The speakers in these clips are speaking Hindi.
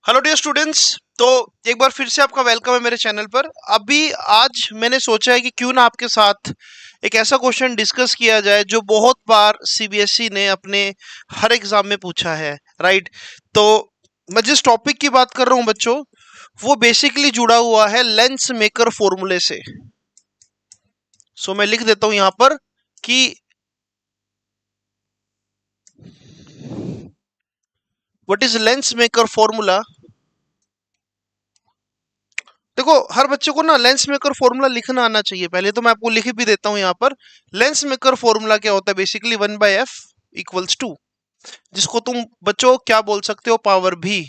Hello dear students. तो एक बार फिर से आपका वेलकम है मेरे चैनल पर। अभी आज मैंने सोचा है कि क्यों ना आपके साथ एक ऐसा क्वेश्चन डिस्कस किया जाए जो बहुत बार सीबीएसई ने अपने हर एग्जाम में पूछा है। राइट। तो मैं जिस टॉपिक की बात कर रहा हूँ बच्चों, वो बेसिकली जुड़ा हुआ है लेंस मेकर फॉर्मूले से। सो मैं लिख देता हूँ यहाँ पर कि what is lens maker formula. देखो, हर बच्चे को ना लेंस मेकर फॉर्मूला लिखना आना चाहिए। पहले तो मैं आपको लिख भी देता हूं यहाँ पर। लेंस मेकर फॉर्मूला क्या होता है? बेसिकली 1/f इक्वल्स टू, जिसको तुम बच्चों क्या बोल सकते हो, पावर भी।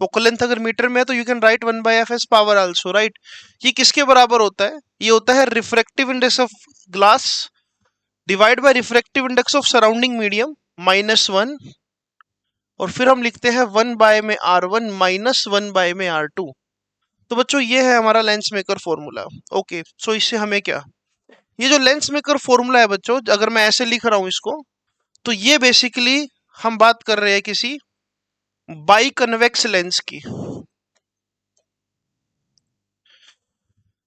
फोकल लेंथ अगर मीटर में है तो you can write 1/f as power also. Right. ये किसके बराबर होता है? ये होता है refractive index of glass divide by refractive index of surrounding medium -1, और फिर हम लिखते हैं 1 में R1 -1 में R2। तो बच्चों ये है हमारा लेंस मेकर फॉर्मूला। ओके, सो इससे हमें क्या, ये जो लेंस मेकर फॉर्मूला है बच्चों, अगर मैं ऐसे लिख रहा हूं इसको, तो ये बेसिकली हम बात कर रहे हैं किसी बाई कन्वेक्स लेंस की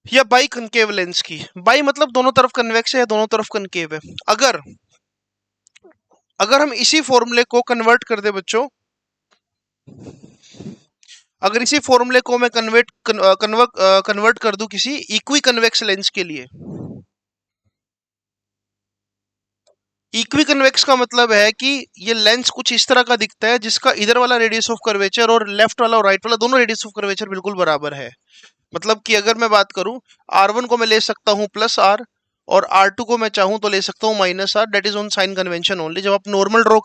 या बाई कनकेव लेंस की। बाई मतलब दोनों तरफ कन्वेक्स है या दोनों तरफ कनकेव है। अगर अगर हम इसी फॉर्मूले को कन्वर्ट कर दे बच्चों, अगर इसी फॉर्मूले को मैं कन्वर्ट कर दूं किसी इक्वी कन्वेक्स लेंस के लिए। इक्वी कन्वेक्स का मतलब है कि ये लेंस कुछ इस तरह का दिखता है जिसका इधर वाला रेडियस ऑफ कर्वेचर और लेफ्ट वाला और राइट वाला दोनों रेडियस ऑफ कर्वेचर बिल्कुल बराबर है। मतलब कि अगर मैं बात करूं, R1 को मैं ले सकता हूं +R, और R2 को मैं चाहूं तो ले सकता हूं -R। That is on sign convention only. जब आप नॉर्मल ड्रॉ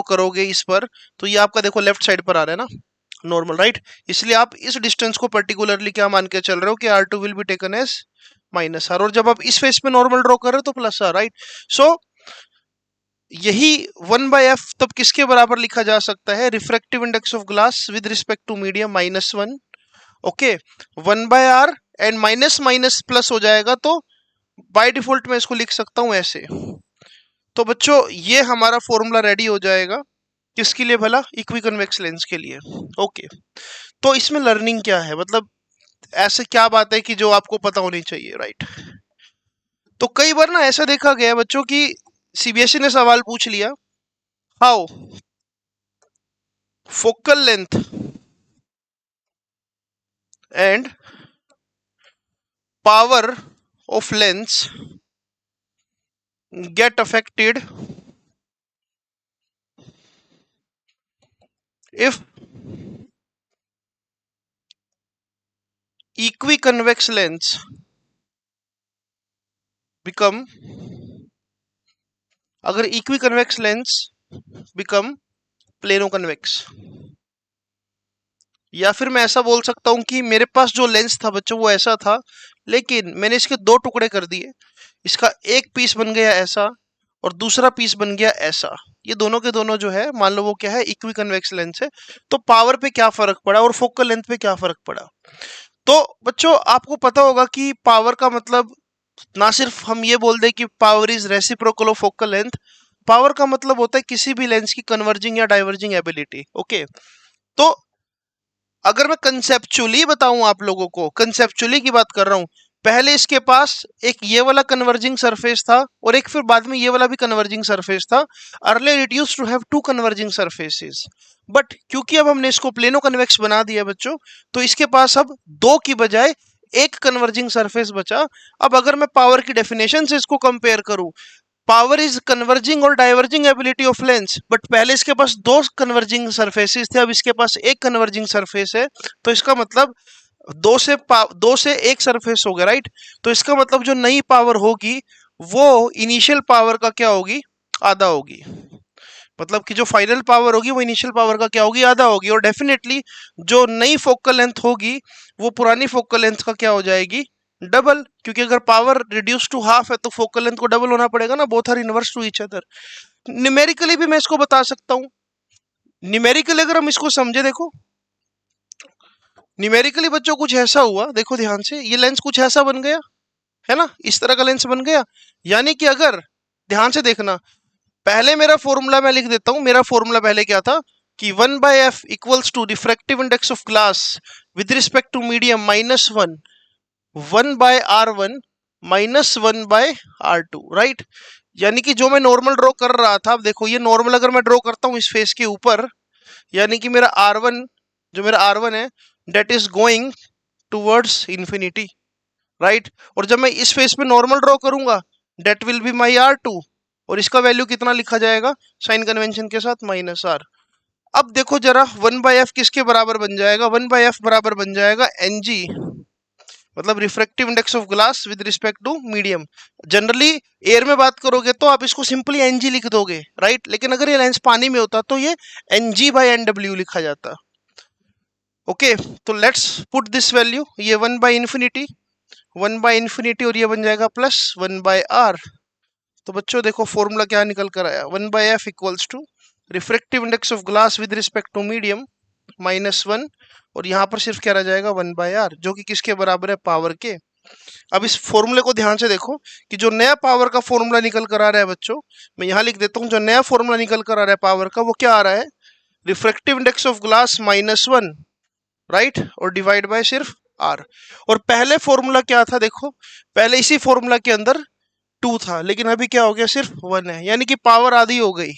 करोगे इस पर, तो ये आपका देखो लेफ्ट साइड पर आ रहा है ना, नॉर्मल। राइट। इसलिए आप इस डिस्टेंस को पर्टिकुलरली क्या मान के चल रहे हो कि R2 will be taken as -R, और जब आप इस फेस पे नॉर्मल ड्रॉ कर रहे हो तो +R। राइट। सो यही 1/f तब किसके बराबर लिखा जा सकता है? Refractive index of glass with respect to medium -1। Okay, 1/r and minus minus plus हो जाएगा, तो बाय डिफॉल्ट मैं इसको लिख सकता हूं ऐसे। तो बच्चों ये हमारा फॉर्मूला रेडी हो जाएगा किसके लिए भला? इक्वी कन्वेक्स लेंस के लिए। ओके, तो इसमें लर्निंग क्या है, मतलब ऐसे क्या बात है कि जो आपको पता होनी चाहिए? राइट। तो कई बार ना ऐसा देखा गया है बच्चों की सीबीएसई ने सवाल पूछ लिया, how focal length and power of lens get affected if equiconvex lens become, अगर equiconvex lens become plano convex. या फिर मैं ऐसा बोल सकता हूं कि मेरे पास जो लेंस था बच्चों वो ऐसा था, लेकिन मैंने इसके दो टुकड़े कर दिए। इसका एक पीस बन गया ऐसा और दूसरा पीस बन गया ऐसा। ये दोनों के दोनों जो है, मान लो वो क्या है, इक्वी कन्वेक्स लेंस है। तो पावर पे क्या फर्क पड़ा और फोकल लेंथ पे क्या फर्क पड़ा? तो बच्चों आपको पता होगा कि पावर का मतलब ना सिर्फ हम ये बोल दें कि power is reciprocal of focal length. Power का मतलब होता है किसी भी लेंस की कन्वर्जिंग या डाइवर्जिंग एबिलिटी। ओके, तो अगर मैं कंसेप्चुअली बताऊं आप लोगों को, कंसेप्चुअली की बात कर रहा हूं, पहले इसके पास एक ये वाला कन्वर्जिंग सरफेस था और एक फिर बाद में ये वाला भी कन्वर्जिंग सरफेस था। Earlier it used to have two converging surfaces, but क्योंकि अब हमने इसको प्लेनो कन्वेक्स बना दिया बच्चों, तो इसके पास अब दो की बजाय एक कन्वर्जिंग सरफेस बचा। अब अगर मैं पावर की डेफिनेशन से इसको कंपेयर करूं, पावर इज कन्वर्जिंग और diverging ability of lens, but पहले इसके पास दो कन्वर्जिंग सरफेसेस थे, अब इसके पास एक कन्वर्जिंग सरफेस है। तो इसका मतलब दो से एक सरफेस हो गया। राइट। तो इसका मतलब जो नई पावर होगी वो इनिशियल पावर का क्या होगी? आधा होगी। मतलब कि जो फाइनल पावर होगी वो इनिशियल पावर का क्या होगी? आधा होगी। और डेफिनेटली जो नई फोकल लेंथ होगी वो पुरानी फोकल लेंथ का क्या हो जाएगी? डबल। क्योंकि अगर पावर रिड्यूस टू हाफ है तो फोकल लेंथ को डबल होना पड़ेगा ना, both are inverse two each other. Numerically भी मैं इसको बता सकता हूं। न्यूमेरिकली अगर हम इसको समझे, देखो न्यूमेरिकली बच्चों कुछ ऐसा हुआ, देखो ध्यान से, ये लेंस कुछ ऐसा बन गया है ना, इस तरह का लेंस बन गया। यानी कि अगर ध्यान से देखना, पहले मेरा फॉर्मूला मैं लिख देता हूं। मेरा फॉर्मूला पहले क्या था कि 1/f equals to refractive index of glass with respect to medium -1 1/r1 -1/r2, right. यानी कि जो मैं नॉर्मल ड्रॉ कर रहा था, अब देखो ये नॉर्मल अगर मैं ड्रॉ करता हूं इस फेस के ऊपर, यानी कि मेरा R1, जो मेरा R1 है, that is going towards infinity, right. और जब मैं इस फेस पे नॉर्मल ड्रॉ करूंगा, that will be my R2, और इसका वैल्यू कितना लिखा जाएगा साइन कन्वेंशन के साथ -r। अब देखो जरा 1/f किसके बराबर बन जाएगा, 1/f बराबर बन जाएगा Ng, मतलब refractive index of glass with respect to medium. Generally air में बात करोगे तो आप इसको सिंपली Ng लिख दोगे, राइट, लेकिन अगर ये लेंस पानी में होता तो ये Ng/Nw लिखा जाता। ओके, तो लेट्स पुट दिस वैल्यू, ये 1/इंफिनिटी, 1/इंफिनिटी, और ये बन जाएगा +1/r। तो बच्चों देखो फॉर्मूला क्या निकल कर आया, 1/f equals to refractive index of glass with respect to medium -1, और यहाँ पर सिर्फ क्या रह जाएगा 1/r, जो कि किसके बराबर है, पावर के। अब इस फॉर्मूले को ध्यान से देखो कि जो नया पावर का फॉर्मूला निकल कर आ रहा है बच्चों, मैं यहाँ लिख देता हूँ, जो नया फॉर्मूला निकल कर आ रहा है पावर का, वो क्या आ रहा है, refractive index of glass -1, right, और डिवाइड बाय सिर्फ r। और पहले फॉर्मूला क्या था, देखो पहले इसी फॉर्मूला के अंदर 2 था, लेकिन अभी क्या हो गया, सिर्फ 1 है, यानी कि पावर आधी हो गई।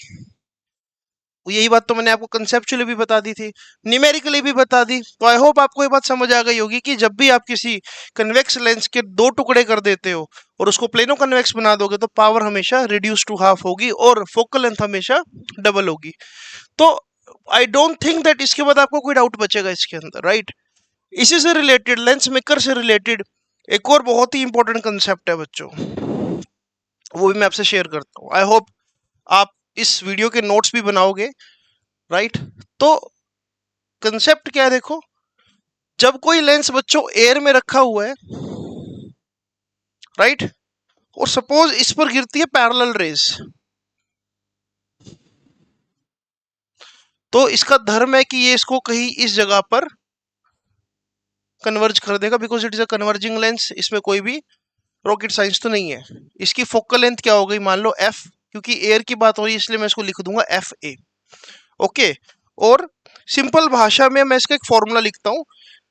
यही बात तो मैंने आपको कंसेप्चुअली भी बता दी थी, न्यूमेरिकली भी बता दी। तो आई होप आपको ये बात समझ आ गई होगी कि जब भी आप किसी कन्वेक्स लेंस के 2 टुकड़े कर देते हो और उसको प्लेनो कन्वेक्स बना दोगे, तो पावर हमेशा रिड्यूस टू हाफ होगी और फोकल लेंथ हमेशा डबल होगी। तो आई डोंट थिंक दैट इसके बाद आपको कोई डाउट बचेगा इसके अंदर, राइट। इसी से रिलेटेड, लेंस मेकर से रिलेटेड एक और बहुत ही इंपॉर्टेंट कंसेप्ट है बच्चों, वो भी मैं आपसे शेयर करता हूँ। आई होप आप इस वीडियो के नोट्स भी बनाओगे, राइट। तो कंसेप्ट क्या है, देखो जब कोई लेंस बच्चों एयर में रखा हुआ है, राइट, और सपोज इस पर गिरती है पैरेलल रेज, तो इसका धर्म है कि ये इसको कहीं इस जगह पर कन्वर्ज कर देगा, because it is a converging lens, इसमें कोई भी रॉकेट साइंस तो नहीं है। इसकी फोकल लेंथ क्या हो गई, मान लो f, क्योंकि एयर की बात हो रही है इसलिए मैं इसको लिख दूंगा FA, ओके। और सिंपल भाषा में मैं इसका एक फॉर्मूला लिखता हूं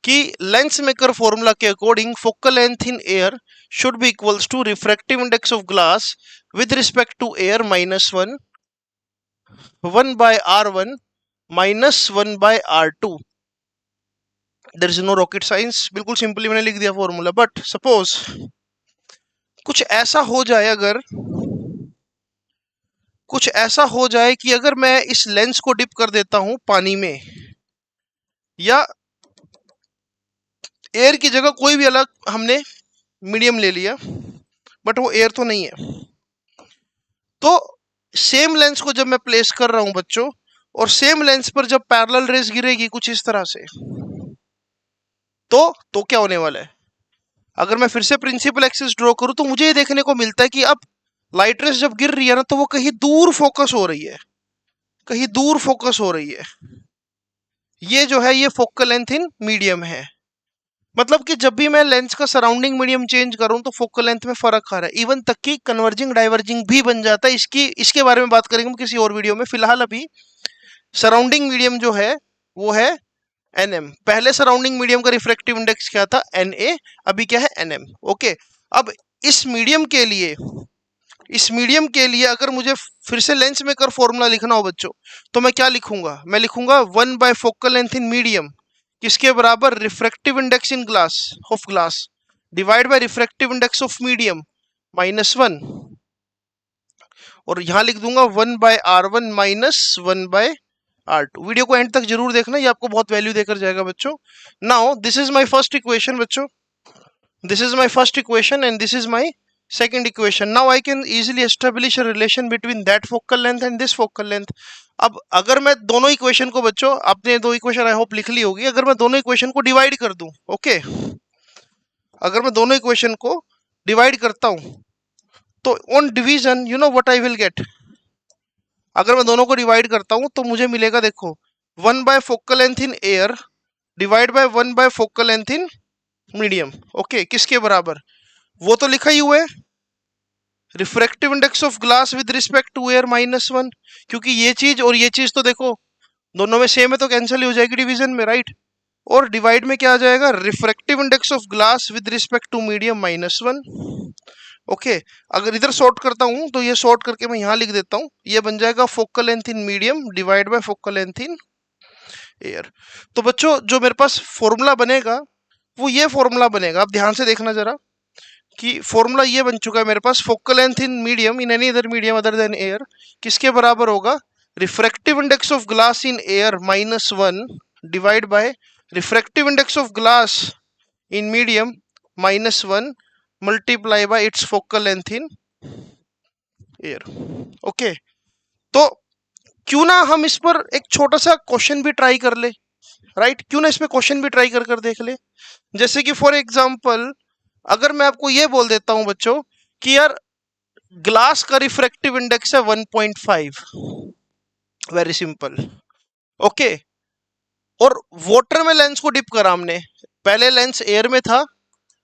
कि लेंस मेकर फॉर्मूला के according focal length in air should be equals to refractive index of glass with respect to air -1 1/r1 -1/r2। There is no rocket science, बिल्कुल सिंपली मैंने लिख दिया फॉर्मूला। बट सपोज कुछ ऐसा हो जाए, अगर कुछ ऐसा हो जाए कि अगर मैं इस लेंस को डिप कर देता हूं पानी में, या एयर की जगह कोई भी अलग हमने मीडियम ले लिया, बट वो एयर तो नहीं है, तो सेम लेंस को जब मैं प्लेस कर रहा हूं बच्चों, और सेम लेंस पर जब पैरेलल रेज गिरेगी कुछ इस तरह से, तो क्या होने वाला है, अगर मैं फिर से प्रिंसिपल एक्सिस ड्रॉ करूं तो मुझे ये देखने को मिलता है कि अब लाइट रेस जब गिर रही है ना, तो वो कहीं दूर फोकस हो रही है, कहीं दूर फोकस हो रही है। ये जो है ये फोकल लेंथ इन मीडियम है, मतलब कि जब भी मैं लेंस का सराउंडिंग मीडियम चेंज करूं तो फोकल लेंथ में फर्क आ रहा है, इवन तक कि कन्वर्जिंग डाइवर्जिंग भी बन जाता है। इसके बारे में बात करेंगे हम किसी और वीडियो में। फिलहाल अभी सराउंडिंग मीडियम जो है वो है NM। पहले सराउंडिंग मीडियम का रिफ्रैक्टिव इंडेक्स क्या था, NA, अभी क्या है NM, ओके। अब इस मीडियम के लिए, इस मीडियम के लिए अगर मुझे फिर से लेंस मेकर फॉर्मूला लिखना हो बच्चों, तो मैं क्या लिखूंगा, मैं लिखूंगा 1 फोकल लेंथ इन मीडियम, किसके बराबर, refractive index in glass of glass divide by refractive index of medium -1, और यहां लिख दूंगा 1/r1 -1/r2। वीडियो को एंड तक जरूर देखना, ये आपको बहुत वैल्यू देकर जाएगा बच्चों। Now this is my first equation बच्चों, this is my first equation and this is my second equation. Now I can easily establish a relation between that focal length and this focal length. अब अगर मैं दोनों इक्वेशन को बच्चों, आपने दो इक्वेशन आई होप लिख ली होगी, अगर मैं दोनों इक्वेशन को डिवाइड कर दूं, ओके, अगर मैं दोनों इक्वेशन को डिवाइड करता हूं तो on division you know what I will get, अगर मैं दोनों को डिवाइड करता हूं तो मुझे मिलेगा, देखो 1 focal length in air divide by 1 focal length in medium, okay, किसके बराबर, वो तो लिखा ही हुआ है, refractive index of glass with respect to air -1, क्योंकि ये चीज और ये चीज तो देखो दोनों में सेम है तो कैंसिल ही हो जाएगी डिवीजन में, राइट। और डिवाइड में क्या आ जाएगा, refractive index of glass with respect to medium -1। Okay, अगर इधर सॉर्ट करता हूं तो ये सॉर्ट करके मैं यहां लिख देता हूं, ये बन जाएगा focal length in medium divide by focal length in air. तो बच्चों जो मेरे पास फॉर्मूला बनेगा वो ये फॉर्मूला बनेगा, आप ध्यान से देखना जरा कि फॉर्मूला ये बन चुका है मेरे पास, focal length in medium in any other medium other than air किसके बराबर होगा, refractive index of glass in air -1 divide by refractive index of glass in medium -1 multiply by its focal length in air. Okay, तो क्यों ना हम इस पर एक छोटा सा क्वेश्चन भी ट्राई कर ले, राइट। क्यों ना इसमें क्वेश्चन भी ट्राई कर कर देख ले। जैसे कि फॉर एग्जांपल अगर मैं आपको ये बोल देता हूं बच्चों कि यार ग्लास का रिफ्रैक्टिव इंडेक्स है 1.5, वेरी सिंपल। ओके, और वाटर में लेंस को डिप करा हमने, पहले लेंस एयर में था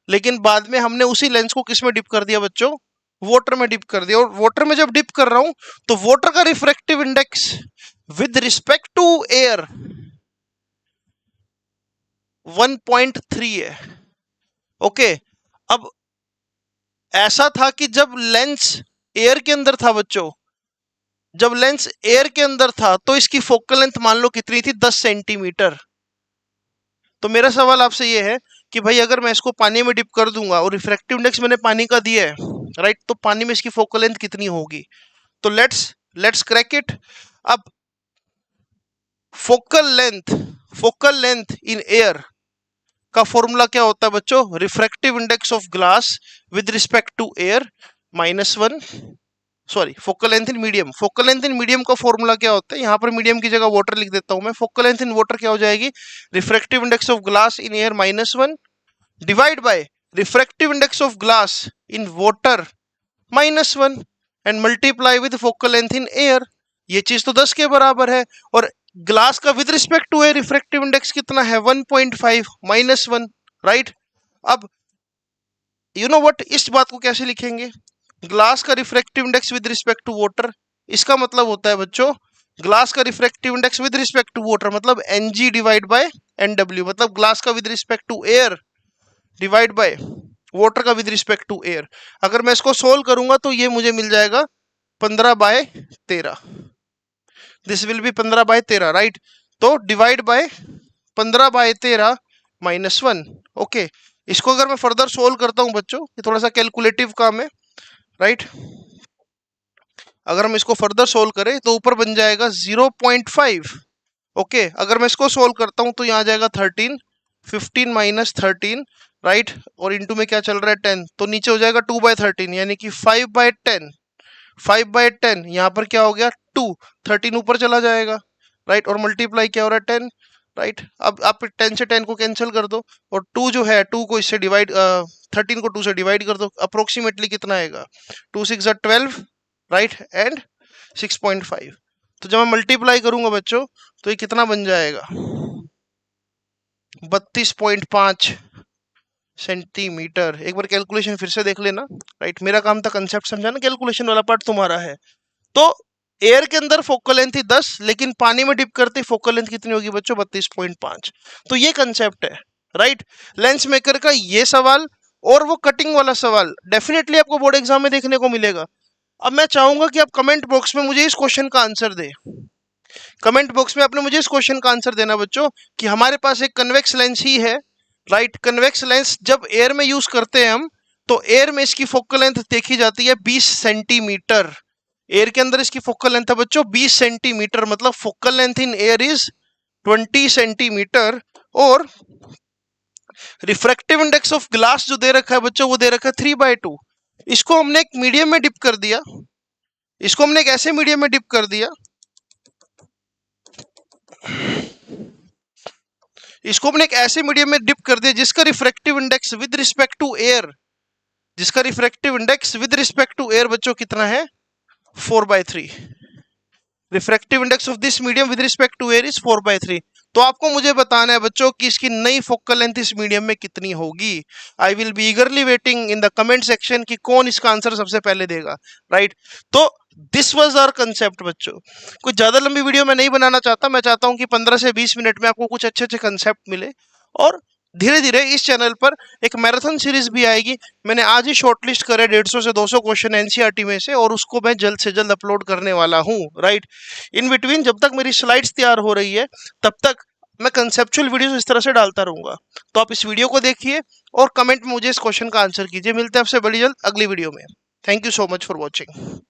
लेकिन बाद में हमने उसी लेंस को किस में डिप कर दिया बच्चों, वाटर में डिप कर दिया। और वाटर में जब डिप कर रहा हूं तो वाटर का refractive index with respect to air 1.3 है। ओके, अब ऐसा था कि जब लेंस एयर के अंदर था बच्चों, जब लेंस एयर के अंदर था तो इसकी फोकल लेंथ मान लो कितनी थी, 10 सेंटीमीटर। तो मेरा सवाल आपसे ये है कि भाई अगर मैं इसको पानी में डिप कर दूंगा और रिफ्रैक्टिव इंडेक्स मैंने पानी का दिया है, राइट, तो पानी में इसकी फोकल लेंथ कितनी होगी। तो लेट्स क्रैक इट। अब फोकल लेंथ इन एयर का फॉर्मूला क्या होता है बच्चों, refractive index of glass with respect to air -1, sorry focal length in medium. Focal length in medium का फॉर्मूला क्या होता है, यहां पर मीडियम की जगह वाटर लिख देता हूं मैं, फोकल लेंथ इन वाटर क्या हो जाएगी, refractive index of glass in air -1 divide by refractive index of glass in water -1 and multiply with focal length in air. ये चीज तो 10 के बराबर है, और ग्लास का with respect to air refractive index कितना है, 1.5 -1, राइट। अब यू नो व्हाट, इस बात को कैसे लिखेंगे, ग्लास का refractive index with respect to water, इसका मतलब होता है बच्चों ग्लास का refractive index with respect to water मतलब Ng डिवाइड बाय NW, मतलब ग्लास का with respect to air divide by water का विद रिस्पेक्ट टू एयर। अगर मैं इसको सोल्व करूंगा तो ये मुझे मिल जाएगा 15/13, दिस विल बी 15/13, राइट। तो डिवाइड बाय 15/13 -1। ओके, इसको अगर मैं फर्दर सोल्व करता हूं बच्चों, ये थोड़ा सा कैलकुलेटिव काम है, राइट। अगर हम इसको फर्दर सोल्व करें तो ऊपर बन जाएगा 0.5। ओके, अगर मैं इसको सोल्व करता हूं तो यहाँ आ जाएगा 13, 15 - 13, राइट, और इंटू में क्या चल रहा है 10, तो नीचे हो जाएगा 2/13 यानी कि 5/10। 5/10 यहाँ पर क्या हो गया 2, 13 ऊपर चला जाएगा, राइट, और मल्टीप्लाई क्या हो रहा है 10, राइट। अब आप 10 से 10 को कैंसिल कर दो और 2 जो है 2 को इससे डिवाइड 13 को 2 से डिवाइड कर दो, अप्रोक्सीमेटली कितना आएगा 2 6 12, राइट, एंड 6.5। तो जब मैं मल्टीप्लाई करूंगा बच्चों तो ये कितना बन जाएगा 32.5 सेंटीमीटर। एक बार कैलकुलेशन फिर से देख लेना, राइट, मेरा काम था कंसेप्ट समझाना, कैलकुलेशन वाला पार्ट तुम्हारा है। तो एयर के अंदर फोकल लेंथ थी 10, लेकिन पानी में डिप करते फोकल लेंथ कितनी होगी बच्चों 32.5। तो ये कंसेप्ट है, राइट। लेंस मेकर का ये सवाल और वो कटिंग वाला सवाल डेफिनेटली आपको बोर्ड एग्जाम में देखने को मिलेगा। अब मैं चाहूंगा कि आप कमेंट बॉक्स में मुझे इस क्वेश्चन का आंसर दे, कमेंट बॉक्स में आपने मुझे इस क्वेश्चन का आंसर देना बच्चों कि हमारे पास एक कन्वेक्स लेंस ही है, राइट। कन्वेक्स लेंस जब एयर में यूज करते हैं हम तो एयर में इसकी फोकल लेंथ देखी जाती है 20 सेंटीमीटर। एयर के अंदर इसकी फोकल लेंथ है बच्चों 20 सेंटीमीटर, मतलब focal length in air is 20 centimetre. और रिफ्रैक्टिव इंडेक्स ऑफ ग्लास जो दे रखा है बच्चों वो दे रखा है 3/2। इसको हमने एक मीडियम में डिप कर दिया, इसको हमने एक ऐसे मीडियम में डिप कर दिया, इसको हमने एक ऐसे मीडियम में डिप कर दिया जिसका refractive index with respect to air, जिसका refractive index with respect to air बच्चों कितना है 4/3। Refractive index of this medium with respect to air is 4/3। तो आपको मुझे बताना है बच्चों कि इसकी नई फोकल लेंथ इस मीडियम में कितनी होगी। I will be ईगरली waiting in the comment section कि कौन इसका आंसर सबसे पहले देगा, राइट। तो दिस वाज आवर कंसेप्ट बच्चों। कोई ज्यादा लंबी वीडियो मैं नहीं बनाना चाहता, मैं चाहता हूँ कि 15 से 20 मिनट में आपको कुछ अच्छे अच्छे कंसेप्ट मिले। और धीरे धीरे इस चैनल पर एक मैराथन सीरीज भी आएगी। मैंने आज ही शॉर्टलिस्ट करे 150 से 200 क्वेश्चन एनसीईआरटी में से, और उसको मैं जल्द से जल्द अपलोड करने वाला हूँ, राइट। इन बिटवीन जब तक मेरी स्लाइड्स तैयार हो रही है, तब तक मैं कंसेप्चुअल वीडियोस इस तरह से डालता रहूंगा। तो आप इस वीडियो को देखिए और कमेंट में मुझे इस क्वेश्चन का आंसर कीजिए। मिलते हैं आपसे बड़ी जल्द अगली वीडियो में। Thank you so much for watching.